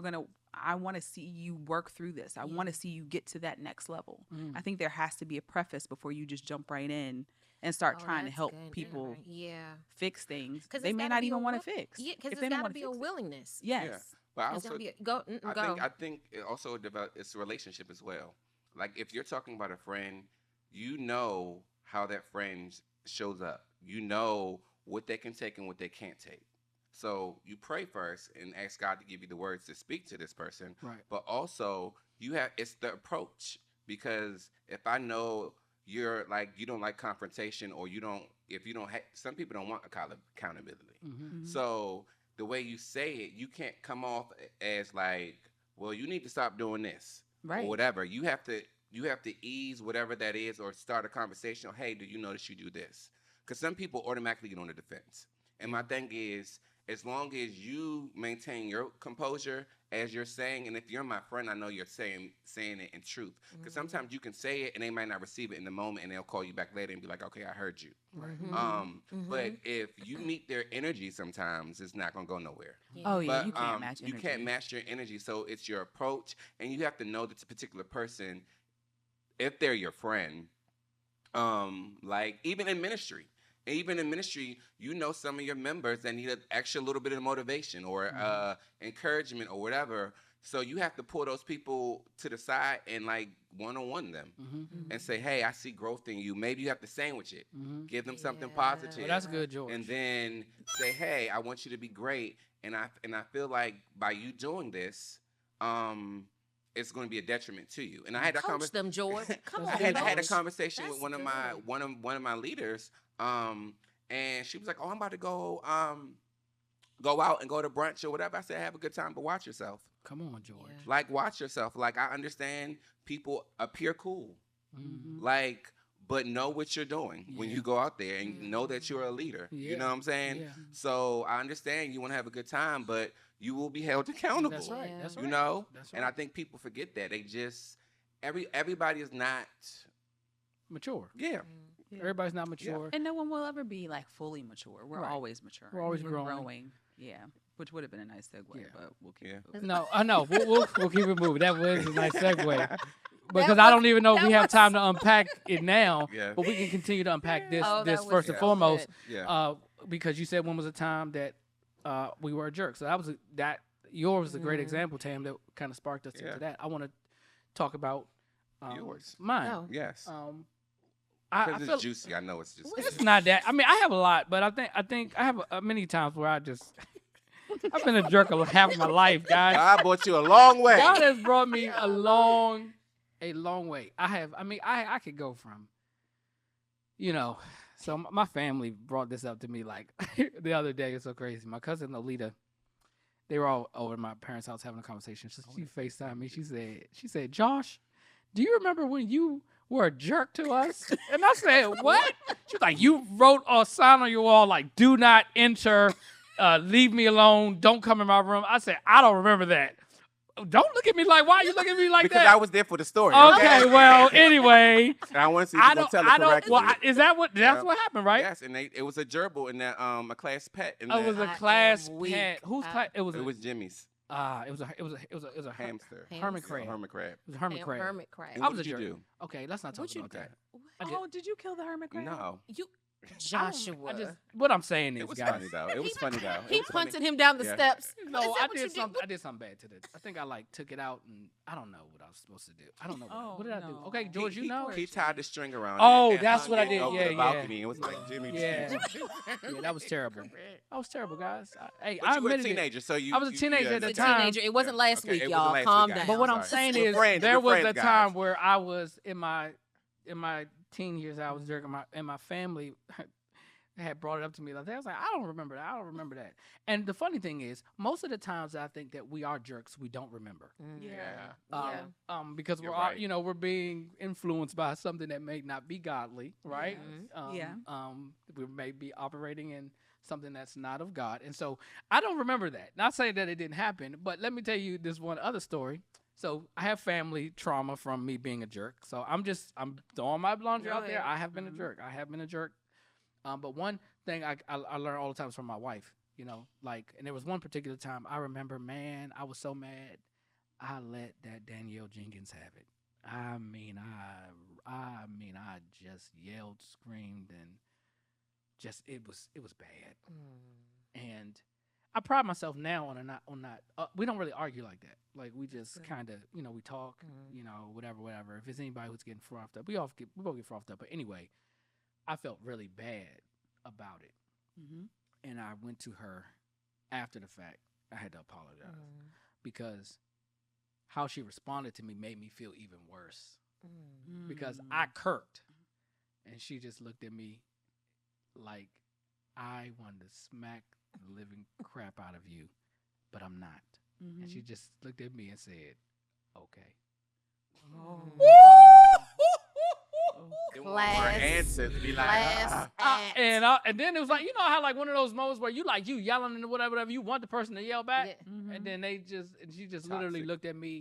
I want to see you work through this. I want to see you get to that next level. I think there has to be a preface before you just jump right in and start trying to that's help good. people Yeah. fix things 'Cause they it's may gotta not be a even want to will- fix. Yeah, because if it's they don't got to wanna be a fix it. willingness. Yes. But I It's also gotta be go. I think it also it's a relationship as well. Like if you're talking about a friend, you know how that friend shows up. You know what they can take and what they can't take. So you pray first and ask God to give you the words to speak to this person. Right. But also it's the approach, because if I know you're like you don't like confrontation, or some people don't want accountability. So the way you say it, you can't come off as like, well, you need to stop doing this, Right. or whatever. You have to ease whatever that is, or start a conversation. Hey, do you notice you do this? Because some people automatically get on the defense. And my thing is, as long as you maintain your composure as you're saying, and if you're my friend, I know you're saying it in truth. Because sometimes you can say it and they might not receive it in the moment, and they'll call you back later and be like, okay, I heard you. But if you meet their energy, sometimes it's not gonna go nowhere. Oh, yeah. But You can't match you energy. can't match your energy, so it's your approach, and you have to know that this particular person, if they're your friend, Like even in ministry. Even in ministry, you know some of your members that need an extra little bit of motivation or encouragement or whatever. So you have to pull those people to the side and like one-on-one them and say, hey, I see growth in you. Maybe you have to sandwich it. Give them something positive. Well, that's good, George. And then say, hey, I want you to be great. And I feel like by you doing this, it's going to be a detriment to you. And I had that Coach them, George. Come on, I had a Coach. conversation with That's one of my leaders, and she was like, "Oh, I'm about to go out and go to brunch or whatever." I said, "Have a good time, but watch yourself. Come on, George. Yeah. Like, watch yourself. Like, I understand people appear cool, Mm-hmm. like, but know what you're doing when Yeah. you go out there and know that you're a leader. Yeah. You know what I'm saying? Yeah. So I understand you want to have a good time, but you will be held accountable. That's right. Yeah. That's right. You know, That's and I right. think people forget that. They just everybody is not. Mature. Yeah. Yeah. Everybody's not mature. And no one will ever be like fully mature. We're Right. always mature. We're always growing. Yeah, which would have been a nice segue, Yeah. but we'll keep Yeah. it moving. No, I know. We'll keep it moving. That was a nice segue. Because That I was- don't even know if that we have was- time to unpack it now. Yeah. But we can continue to unpack this Oh, this that first was and so foremost. good. Yeah. Because you said when was a time that we were a jerk. So yours was a great example, Tam, that kind of sparked us Yeah. into that. I want to talk about Yours. mine. Oh. Yes. I Because feel it's juicy. I know it's juicy. it's not that. I mean, I have a lot, but I think I have many times where I just I've been a jerk half of my life, guys. God brought you a long way. God has brought me a long way. I could go from, so my family brought this up to me like the other day. It's so crazy. My cousin Alita, they were all over at my parents' house having a conversation. She FaceTimed me. She said, Josh, do you remember when you were a jerk to us? And I said, what? She was like, you wrote a sign on your wall like, do not enter, leave me alone, don't come in my room. I said, I don't remember that. Don't look at me like, why are you looking at me like Because that? I was there for the story. Okay, well, anyway, And I want to see if you're going to tell it correctly. is that what, that's Yeah. what happened, right? Yes, and it was a gerbil in that a class pet. In It was that, a I class am weak. pet. Whose class? It was it was Jimmy's it was a hamster. hermit Hamster. crab. Hermit crab. It was a hermit crab. Hermit crab. And I what was a did you jerk. do? Okay, let's not talk What you about Okay. that. I did- Oh, did you kill the hermit crab? No. You, I don't- Joshua. what I'm saying is, It was guys. funny, though. It was funny, though. It He was funny. punted him down the Yeah. steps. No, Is that I what you did did? something. I did something bad to this. I think I like took it out, and I don't know what I was supposed to do. I don't know what did I do. no. Okay, George, you know. He tied the string around Oh, it and that's hung what I it did. over Yeah, the yeah. balcony. It was like Jimmy. Yeah. Yeah, that was terrible. That was terrible, guys. Hey, But I you were a admitted it. teenager, so you. I was a teenager yeah, at the As a time. teenager. It wasn't last Okay, week, it y'all. wasn't last Calm week, down. But what I'm Sorry. saying We're is, friends, there we're was friends, a guys. time where I was in my teen years. I was jerking and my family had brought it up to me like that. I was like, I don't remember that. I don't remember that. And the funny thing is, most of the times I think that we are jerks, we don't remember. Yeah. Because You're we're all, right. we're being influenced by something that may not be godly, right? Yeah. We may be operating in something that's not of God, and so I don't remember that. Not saying that it didn't happen, but let me tell you this one other story. So I have family trauma from me being a jerk. So I'm throwing my laundry out there. I have been a jerk. I have been a jerk. But one thing I learn all the time is from my wife, and there was one particular time I remember, man, I was so mad. I let that Danielle Jenkins have it. I mean, I just yelled, screamed, and just it was bad. And I pride myself now on not. We don't really argue like that. Like we just kind of, we talk, whatever. If it's anybody who's getting frothed up, we both get frothed up. But anyway, I felt really bad about it, and I went to her after the fact. I had to apologize because how she responded to me made me feel even worse because I kirked, and she just looked at me like I wanted to smack the living crap out of you, but I'm not. And she just looked at me and said, "Okay." They want more answers. Be like, And then it was like, how like one of those moments where you yelling and whatever you want the person to yell back, and then she just literally Toxic. looked at me.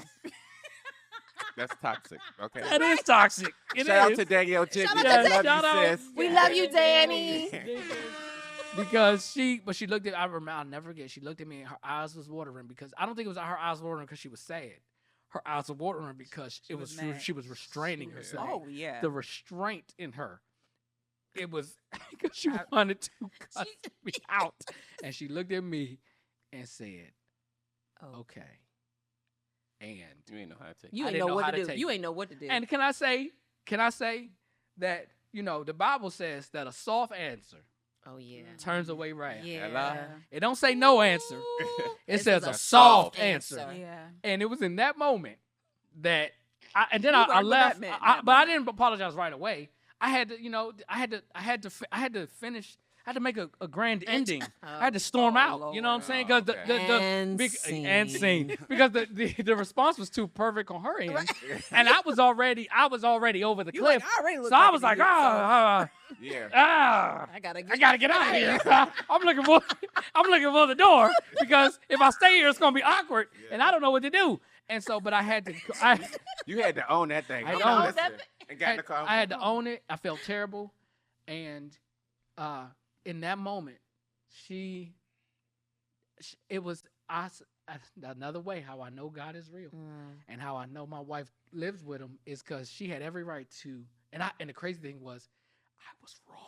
That's toxic. Okay. That is toxic. It Shout out is. to Danielle Jenkins. Shout out to Love shout you, out. sis. We love you, Danny. Because she looked at, I'll never forget, she looked at me and her eyes was watering because I don't think it was her eyes watering because she was sad. her eyes were watering because She was she mad. was restraining herself. Oh yeah. The restraint in her. It was because she wanted to cuss me out. And she looked at me and said, Oh. okay. And You ain't know how to take You I ain't didn't know know what how to to do. take You it. ain't know what to do. can I say that, the Bible says that a soft answer oh yeah. turns away wrath. Yeah. Hello? It don't say no answer. Ooh, It this says is a soft answer. Yeah. And it was in that moment that I You I learned what left, that meant in but that I moment. didn't apologize right away. I had to finish. I had to make a grand ending. I had to storm Oh, out. You know what I'm Lord. saying? Because And and scene. scene because the response was too perfect on her end, and I was already over the You cliff. like, I already look So I like was an like, idiot, so- Yeah. I gotta I gotta get out of here. I'm looking for the door because if I stay here, it's gonna be awkward, and I don't know what to do. And so, but I had to. You had to own that thing. I Come owned on, it. listen. And got in the car. I had to own it. I felt terrible, and in that moment, it was another way how I know God is real, and how I know my wife lives with him is because she had every right to. And the crazy thing was, I was wrong.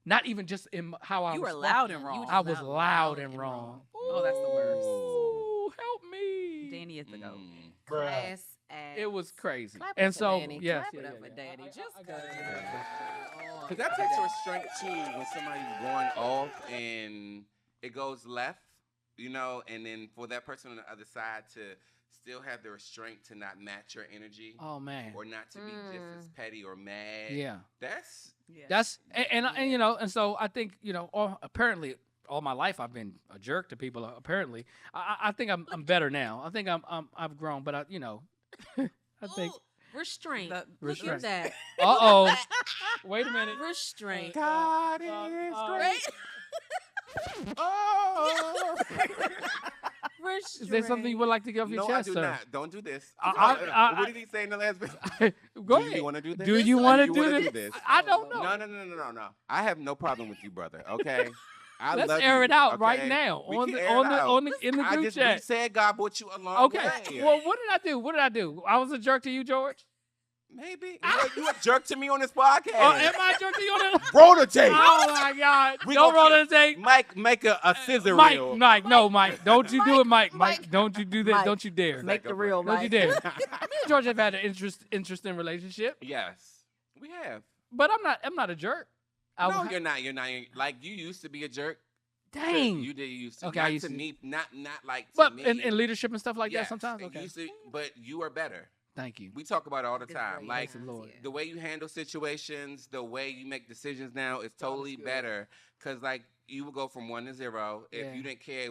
Not even just in how I You was were loud You and were wrong. just I was loud and wrong. wrong. Oh, that's the worst. Ooh, help me. Danny is the goat. Class act. It was crazy. Clap And up for so, Danny. yes, Clap it up for Danny. Just I got cause. it. Because that takes restraint too when somebody's going off and it goes left, and then for that person on the other side to still have the restraint to not match your energy Oh man. or not to be just as petty or mad. Yeah. That's Yeah. That's and so I think apparently all my life I've been a jerk to people. Apparently, I think I'm better now. I think I've grown, but I think. Ooh, restraint. The- Look at Restraint. that. Uh-oh. Wait a minute. Restraint. God is Right? great. Oh. Restraint. Is there something you would like to get off your No, chest, I do sir? not. Don't do this. I- What did he say in the last bit? Go Do ahead. you want to do this? Do you want to wanna do this? this? I don't know. No. I have no problem with you, brother. Okay. I Let's love air you, it out right okay? now We on can the air on it the out. on the in the I group just chat. said God brought you a long Okay. way. Well, what did I do? What did I do? I was a jerk to you, George. Maybe you a jerk to me on this podcast. Or am I a jerk to you on the? Roll the tape. Oh my God! We Don't gonna roll the tape. Mike, make a scissor Mike, reel. Mike, no, Mike, don't you do it, Mike. Mike. Don't you do that? Mike. Don't you dare. Make the real, Don't you Mike. dare. Me and George have had an interesting relationship, Yes, we have. but I'm not a jerk. No, you're not. You're not. Like you used to be a jerk. Dang. You did used to. Okay, Not I used to to. me. Not like to But me. in leadership and stuff like Yes, that sometimes. it Okay. used to, but you are better. Thank you. We talk about it all the It's time. great. Like Praise the Lord. the way you handle situations, the way you make decisions now is God is totally good. better. Cause like you would go from 1 to 0. If Yeah. you didn't care,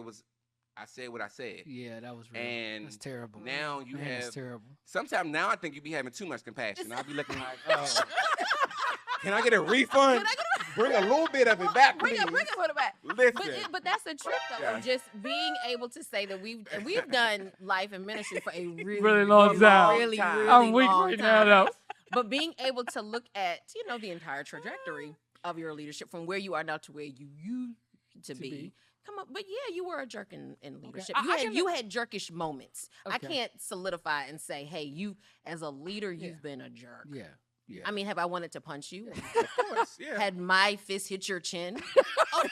I said what I said. Yeah, that was real. And That's terrible. Now you Man, have. that's terrible. Sometimes now I think you be having too much compassion. I'll be looking like, oh, can I get a refund? Bring a little bit of it back, Bring please. it for the back. Listen. But that's the truth though. Yeah. Of just being able to say that we've done life and ministry for a Really long time. really I'm weak long right now, time. though. But being able to look at the entire trajectory of your leadership from where you are now to where you used to be. Come on, but yeah, you were a jerk in leadership. You had jerkish moments. I Okay. can't solidify and say, hey, you as a leader, you've been a jerk. Yeah. Yeah. I mean, have I wanted to punch you? Of course, yeah. Had my fist hit your chin? Of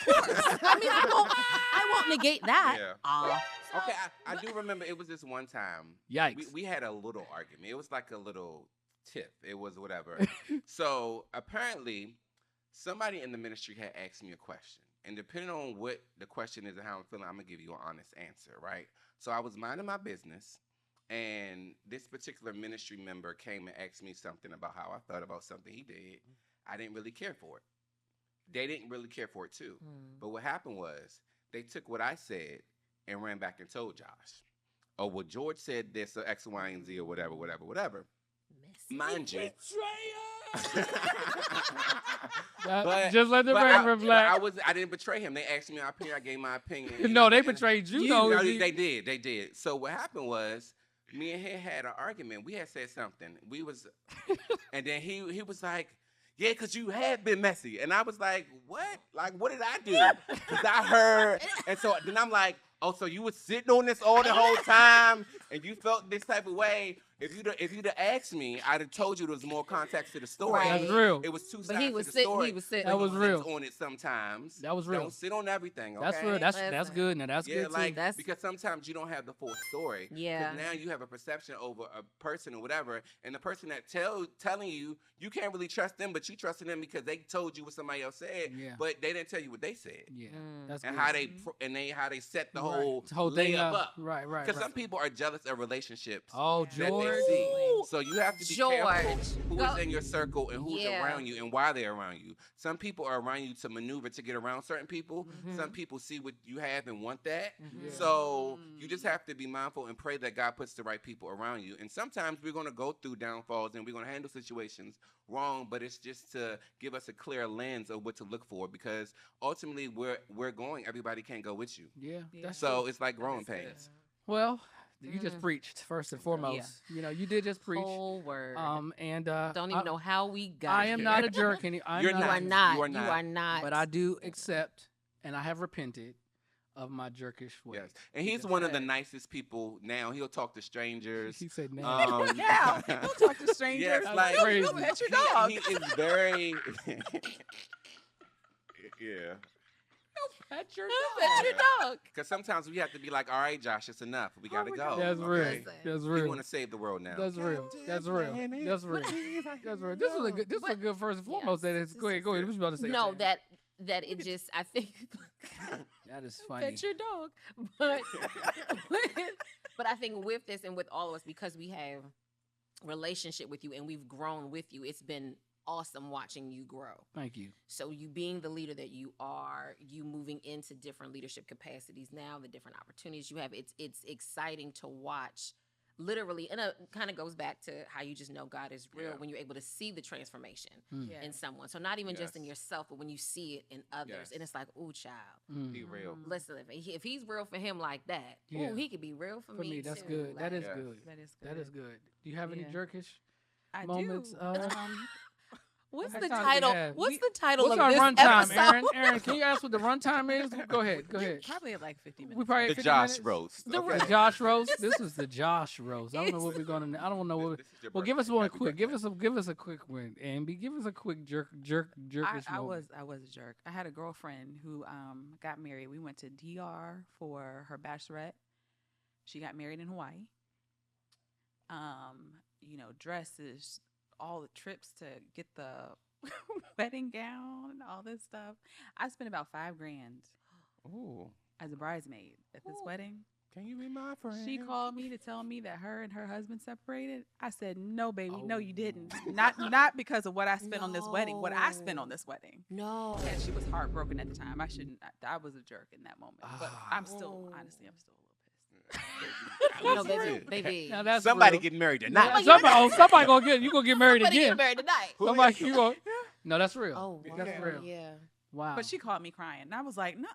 course. I mean, I won't negate that. Yeah. So, Okay, I do remember it was this one time. Yikes. We had a little argument. It was like a little tiff. It was whatever. So apparently, somebody in the ministry had asked me a question. And depending on what the question is and how I'm feeling, I'm going to give you an honest answer, right? So I was minding my business. And this particular ministry member came and asked me something about how I thought about something he did. I didn't really care for it. They didn't really care for it too. But what happened was they took what I said and ran back and told Josh. Oh, well, George said this or X, Y, and Z or whatever. messy. Mind you. Just let the rain reflect. I didn't betray him. They asked me my opinion. I gave my opinion. No, they betrayed you. No, though. they did. So what happened was, me and him had an argument. We had said something. And then he was like, yeah, because you had been messy. And I was like, what? Like, what did I do? Because I heard. And so then I'm like, oh, so you was sitting on this all the whole time? and you felt this type of way, if you'd have asked me, I'd have told you there was more context to the story. Right. That's real. It was two But sides he was to the sitting. story. He was sitting. That was on real. it. On it sometimes. That was real. Don't sit on everything. Okay? That's real. That's Listen. good. Now that's Yeah, good like too. That's- because sometimes you don't have the full story. 'Cause Yeah. now you have a perception over a person or whatever, and the person that telling you can't really trust them, but you trusting them because they told you what somebody else said, Yeah. but they didn't tell you what they said. Yeah, Mm. that's And good. how they set the Right. whole The whole thing layup up. Right. Because some people are jealous of relationships Oh, that they George. see. So you have to be careful George. who Go- is in your circle and who's Yeah. around you and why they're around you. Some people are around you to maneuver to get around certain people. Mhm. Some people see what you have and want that. Mhm. Yeah. So you just have to be mindful and pray that God puts the right people around you. And sometimes we're going to go through downfalls and we're going to handle situations wrong, but it's just to give us a clear lens of what to look for, because ultimately we're going. Everybody can't go with you. Yeah, Yeah. that's So true. it's like growing is good. pains. Well, you just Mm. preached first and foremost. You know, you did just preach. Whole word. And Don't even know how we got. I am here. not a jerk. I'm You're You not, are not. You are You not. are not. but I do accept and I have repented of my jerkish ways. Yes, and he's Because- one of the nicest people. Now he'll talk to strangers. He said, "No." Yeah, don't talk to strangers. Yes, That's like crazy. Go pet your dog. He is very. Yeah, Pet your Pet your dog. because sometimes we have to be like, all right, Josh, it's enough. We gotta my go. God. That's real. okay? That's We real. want to save the world now. That's real. That's real. That's real. That's real. This is a good. This is a good first and foremost. That is. Go ahead. Go ahead. What you about to say? No, Sam? that it just. I think. That is funny. Pet your dog, but but I think with this and with all of us, because we have relationship with you and we've grown with you, it's been awesome watching you grow. Thank you. So you being the leader that you are, you moving into different leadership capacities now, the different opportunities you have, it's exciting to watch. Literally, and it kind of goes back to how you just know God is real Yeah. when you're able to see the transformation Yeah. in someone. So not even just in Yes. yourself, but when you see it in others, Yes. and it's like, ooh, child. Mm. Be real. Listen, if he's real for him like that, Yeah. ooh, he could be real for, For me, that's too. good. That is Yeah. good. That is good. That is good. Do you have any Yeah. jerkish I moments? do. What's How the much time do we title? have? What's the title What's of our this runtime, episode? Aaron? Aaron, can you ask what the runtime is? Go ahead. Go ahead. Probably at like 50 minutes. We probably The 50 Josh minutes? roast. The okay? The Josh roast. This is the Josh roast. I don't know what we're gonna. I don't know what. This is your Well, give us birthday. one Happy quick. birthday. Give us a quick one, Ambi. Give us a quick jerkish I moment. was a jerk. I had a girlfriend who got married. We went to DR for her bachelorette. She got married in Hawaii. You know, dresses, all the trips to get the wedding gown and all this stuff. I spent about $5,000 Ooh, as a bridesmaid at this Ooh. wedding. can you be my friend? She called me to tell me that her and her husband separated. I said, "No, baby, no, you Oh. didn't. Not because of what I spent on this wedding. What I spent on No. this wedding." No. And she was heartbroken at the time. I shouldn't. I was a jerk in that moment. But I'm still, Oh. honestly, I'm still a little pissed. No, baby. Now that's Somebody real. getting married Now, tonight. somebody gonna get you gonna get married Somebody again. get married tonight. Somebody you gonna. No, that's real. Oh, wow. That's real. Yeah. Wow. But she called me crying, and I was like, "Nuh,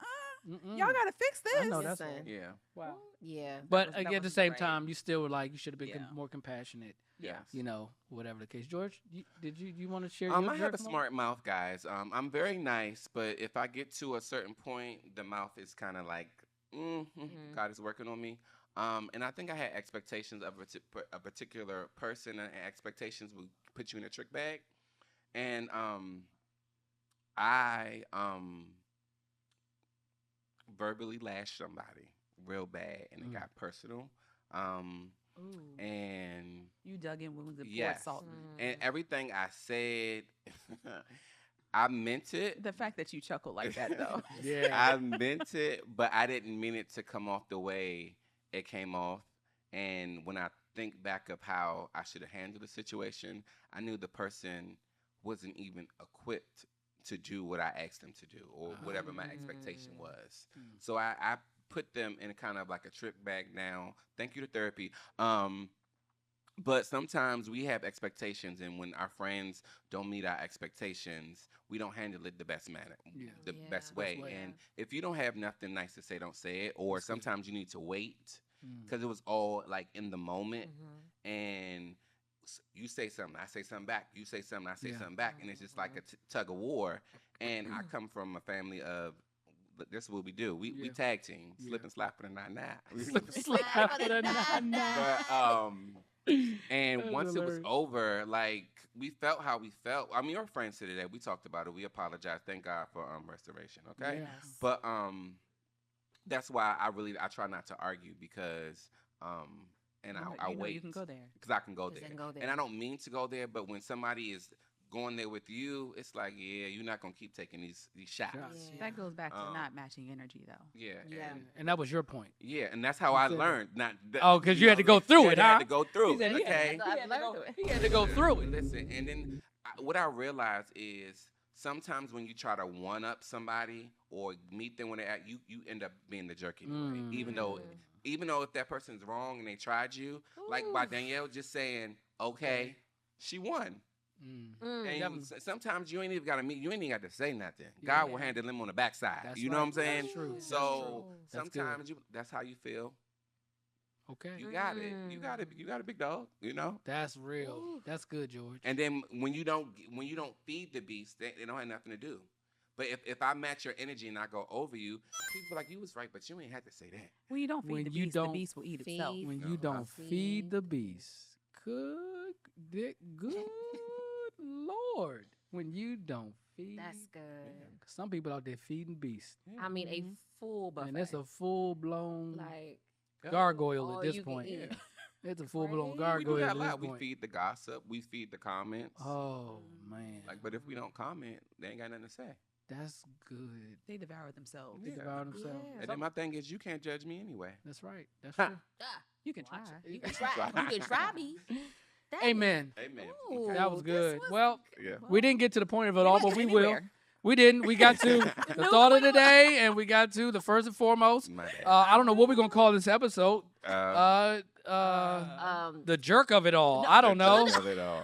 Mm-mm. y'all gotta fix this." I know that's Listen. right. Yeah. Wow. Yeah. But was- again, at the wasn't same right. time, you still were like you should have been Yeah. more compassionate. Yes. You know, whatever the case. George, you want to share? I your have a jerk moment? smart mouth, guys. I'm very nice, but if I get to a certain point, the mouth is kind of like, Mhm. God is working on me. And I think I had expectations of a particular person, and expectations would put you in a trick bag. And I verbally lashed somebody real bad, and it Mm. got personal. Ooh. And You dug in wounds and poured Yes. salt. and everything I said, I meant it. The fact that you chuckle like that, though. Yeah. I meant it, but I didn't mean it to come off the way it came off. And when I think back of how I should have handled the situation, I knew the person wasn't even equipped to do what I asked them to do or whatever my expectation was. Mm. So I put them in kind of like a trick bag now. Thank you to therapy. But sometimes we have expectations, and when our friends don't meet our expectations, we don't handle it the best manner, Yeah. the Yeah. best way. way. And if you don't have nothing nice to say, don't say it. Or That's good. sometimes you need to wait Mm. because it was all like in the moment, Mhm. and you say something, I say something back. You say something, I say Yeah. something back, and it's just like a tug of war. And I come from a family of this is what we do. We Yeah. tag team, Yeah. slip and slap with a 9-9. Slap with a 9-9. But and That's once it was hilarious. over, like we felt how we felt. I mean, your friends said that we talked about it. We apologized. Thank God for restoration. Okay, Yes. but that's why I try not to argue because and I You know wait you can go there. because I can go 'Cause there. they can go And there. I don't mean to go there, but when somebody is going there with you, it's like, yeah, you're not gonna keep taking these shots. Shots. Yeah. That goes back to Um, not matching energy, though. Yeah, Yeah. and, And that was your point. yeah, and that's how You I said that. learned. Not Oh, 'cause you had to go through yeah, it, I had huh? to go through. He said he it, had to- okay. He had to go through it. He had to go through it. Listen, and then what I realized is sometimes when you try to one up somebody or meet them when they're at you end up being the jerk anyway. Mm. Even though if that person's wrong and they tried you, like by Oof. Danielle just saying, okay, she won. Mm. Mm. And sometimes you ain't even got to meet. You ain't even got to say nothing. Yeah. God will handle them on the backside. That's you know what I'm right. saying? That's true. That's So That's good. sometimes that's how you feel. Okay. You got it. You got it. You got a big dog. You know. That's real. Ooh. That's good, George. And then when you don't feed the beast, they don't have nothing to do. But if I match your energy and I go over you, people are like, you was right, but you ain't had to say that. When you don't feed When the you beast, don't the beast will eat itself. feed- When No, you don't I feed see. the beast, good Lord. When you don't feed, That's good. some people out there feeding beasts, I mean, a full buffet. and it's a full blown like gargoyle all at this you can point. eat. It's a full blown Right? gargoyle We do that at a this lot. We point. feed the gossip. We feed the comments. Oh man, Like, but if we don't comment, they ain't got nothing to say. that's good. They devour themselves. Think Yeah. about themselves. Yeah. And then my thing is, you can't judge me anyway. That's right. That's Ha. true. Ah, You can watch try. it. You can try. You can try me. That- Amen. Amen. Ooh, That was this good. was Well, Yeah. we didn't get to the point of it We all, didn't but we get will. anywhere. We didn't. We got to the No, thought of we the day, and we got to the first and foremost. My bad. I don't know what we're gonna call this episode. Uh, The jerk of it all. No, I don't know. Of it all.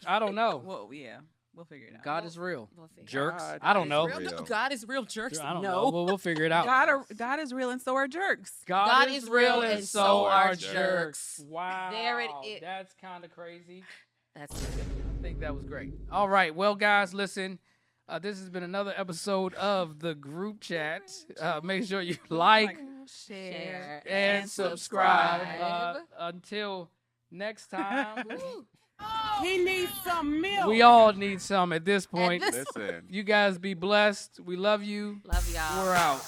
I don't know. Well, yeah, we'll figure it out. God is real. We'll figure it Jerks. God I don't is know. out. real. God is real jerks. I don't no. know. Well, we'll figure it out. God is real, and so are jerks. God is real, and so are jerks. Wow. There it is. That's kind of crazy. That's I think that was great. All right. Well, guys, listen. This has been another episode of the group chat. Make sure you like share and subscribe. Until next time, Ooh. He needs some milk. we all need some at this point. this- Listen. You guys be blessed. We love you. Love y'all. We're out.